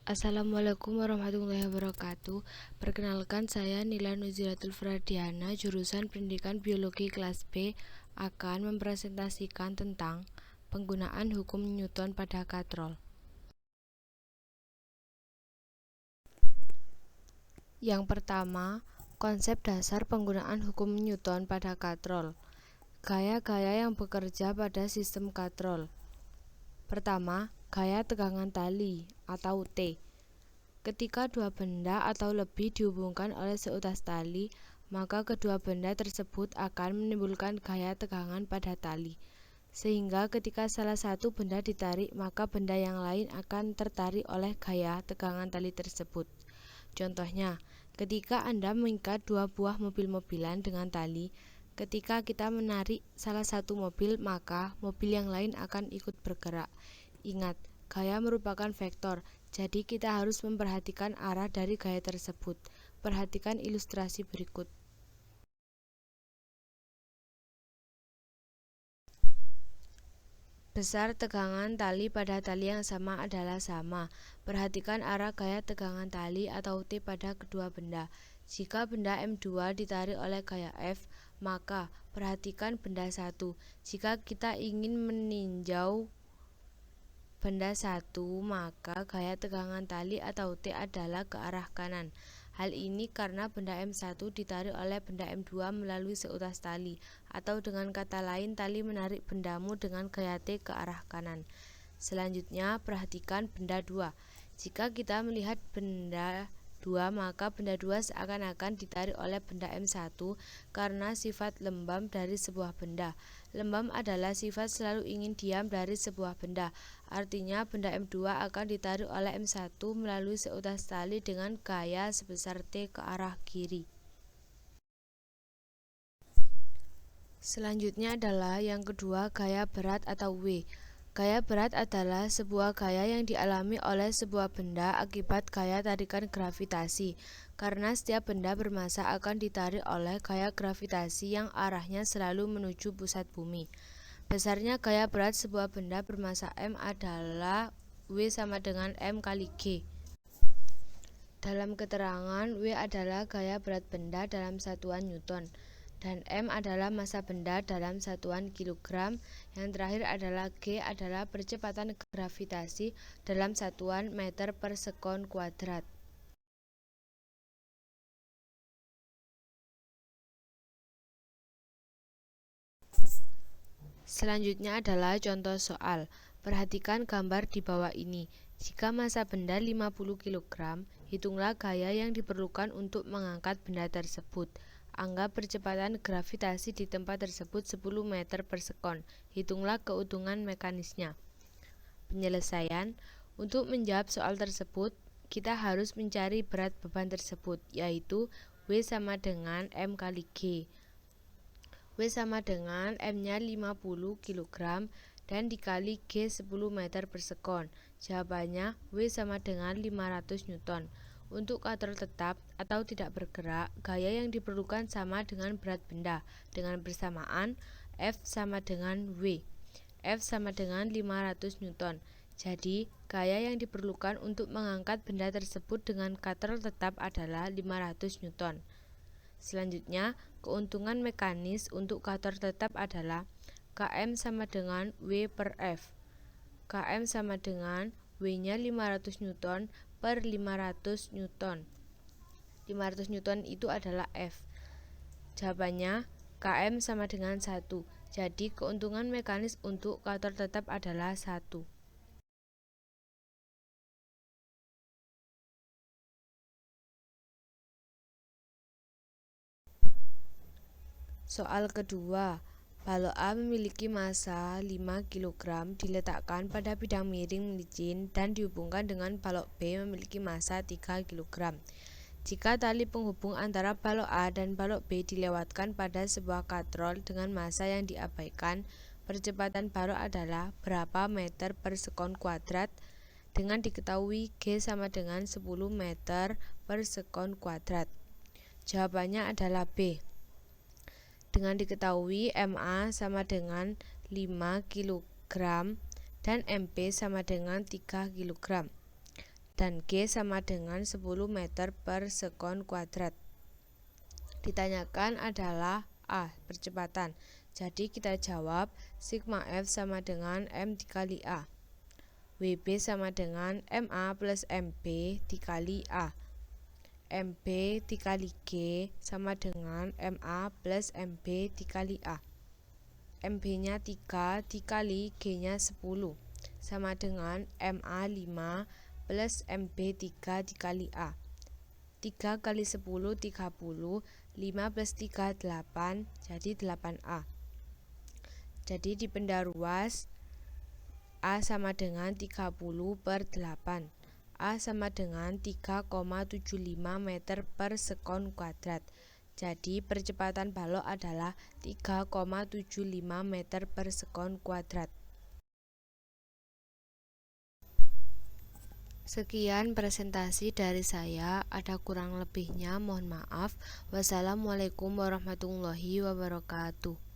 Assalamualaikum warahmatullahi wabarakatuh. Perkenalkan, saya Nila Nuzilatul Fradiana, jurusan Pendidikan Biologi kelas B, akan mempresentasikan tentang penggunaan hukum Newton pada katrol. Yang pertama, konsep dasar penggunaan hukum Newton pada katrol. Gaya-gaya yang bekerja pada sistem katrol. Pertama, gaya tegangan tali atau T. Ketika dua benda atau lebih dihubungkan oleh seutas tali, maka kedua benda tersebut akan menimbulkan gaya tegangan pada tali. Sehingga ketika salah satu benda ditarik, maka benda yang lain akan tertarik oleh gaya tegangan tali tersebut. Contohnya, ketika Anda mengikat dua buah mobil-mobilan dengan tali, ketika kita menarik salah satu mobil, maka mobil yang lain akan ikut bergerak. Ingat, gaya merupakan vektor, jadi kita harus memperhatikan arah dari gaya tersebut. Perhatikan ilustrasi berikut. Besar tegangan tali pada tali yang sama adalah sama. Perhatikan arah gaya tegangan tali atau T pada kedua benda. Jika benda M2 ditarik oleh gaya F, maka perhatikan benda 1. Jika kita ingin meninjau benda 1, maka gaya tegangan tali atau T adalah ke arah kanan. Hal ini karena benda M1 ditarik oleh benda M2 melalui seutas tali, atau dengan kata lain tali menarik bendamu dengan gaya T ke arah kanan. Selanjutnya, perhatikan benda 2. Jika kita melihat benda 2, maka benda 2 seakan-akan ditarik oleh benda M1 karena sifat lembam dari sebuah benda. Lembam adalah sifat selalu ingin diam dari sebuah benda. Artinya benda M2 akan ditarik oleh M1 melalui seutas tali dengan gaya sebesar T ke arah kiri. Selanjutnya adalah yang kedua, gaya berat atau W. Gaya berat adalah sebuah gaya yang dialami oleh sebuah benda akibat gaya tarikan gravitasi, karena setiap benda bermassa akan ditarik oleh gaya gravitasi yang arahnya selalu menuju pusat bumi. Besarnya gaya berat sebuah benda bermassa M adalah W sama dengan M kali G. Dalam keterangan, W adalah gaya berat benda dalam satuan Newton, dan M adalah massa benda dalam satuan kilogram. Yang terakhir adalah G adalah percepatan gravitasi dalam satuan meter per sekon kuadrat. Selanjutnya adalah contoh soal. Perhatikan gambar di bawah ini. Jika massa benda 50 kg, hitunglah gaya yang diperlukan untuk mengangkat benda tersebut. Anggap percepatan gravitasi di tempat tersebut 10 meter per sekon. Hitunglah keuntungan mekanisnya. Penyelesaian. Untuk menjawab soal tersebut, kita harus mencari berat beban tersebut, yaitu W sama dengan M kali G. W sama dengan M-nya 50 kg dan dikali G 10 meter per sekon. Jawabannya W sama dengan 500 Newton. Untuk katrol tetap atau tidak bergerak, gaya yang diperlukan sama dengan berat benda. Dengan bersamaan, F sama dengan W. F sama dengan 500 Newton. Jadi, gaya yang diperlukan untuk mengangkat benda tersebut dengan katrol tetap adalah 500 Newton. Selanjutnya, keuntungan mekanis untuk katrol tetap adalah Km sama dengan W per F. Km sama dengan W-nya 500 Newton per 500 Newton. 500 Newton itu adalah F. Jawabannya Km sama dengan 1. Jadi keuntungan mekanis untuk katrol tetap adalah 1. Soal kedua. Balok A memiliki massa 5 kg, diletakkan pada bidang miring licin dan dihubungkan dengan balok B memiliki massa 3 kg. Jika tali penghubung antara balok A dan balok B dilewatkan pada sebuah katrol dengan massa yang diabaikan, percepatan balok adalah berapa meter per sekon kuadrat, dengan diketahui G sama dengan 10 meter per sekon kuadrat. Jawabannya adalah B. Dengan diketahui MA sama dengan 5 kg dan MP sama dengan 3 kg. dan G sama dengan 10 meter per sekon kuadrat. Ditanyakan adalah A, percepatan. Jadi kita jawab sigma F sama dengan M dikali A. WB sama dengan MA plus MB dikali A. MB dikali G sama dengan MA plus MB dikali A. MB-nya 3 dikali G-nya 10 sama dengan MA 5 plus MB 3 dikali A. 3 kali 10 30, 5 plus 3 8, jadi 8A. Jadi dipendar ruas A sama dengan 30 per 8. A sama dengan 3,75 meter per sekon kuadrat. Jadi percepatan balok adalah 3,75 meter per sekon kuadrat. Sekian presentasi dari saya, ada kurang lebihnya mohon maaf. Wassalamualaikum warahmatullahi wabarakatuh.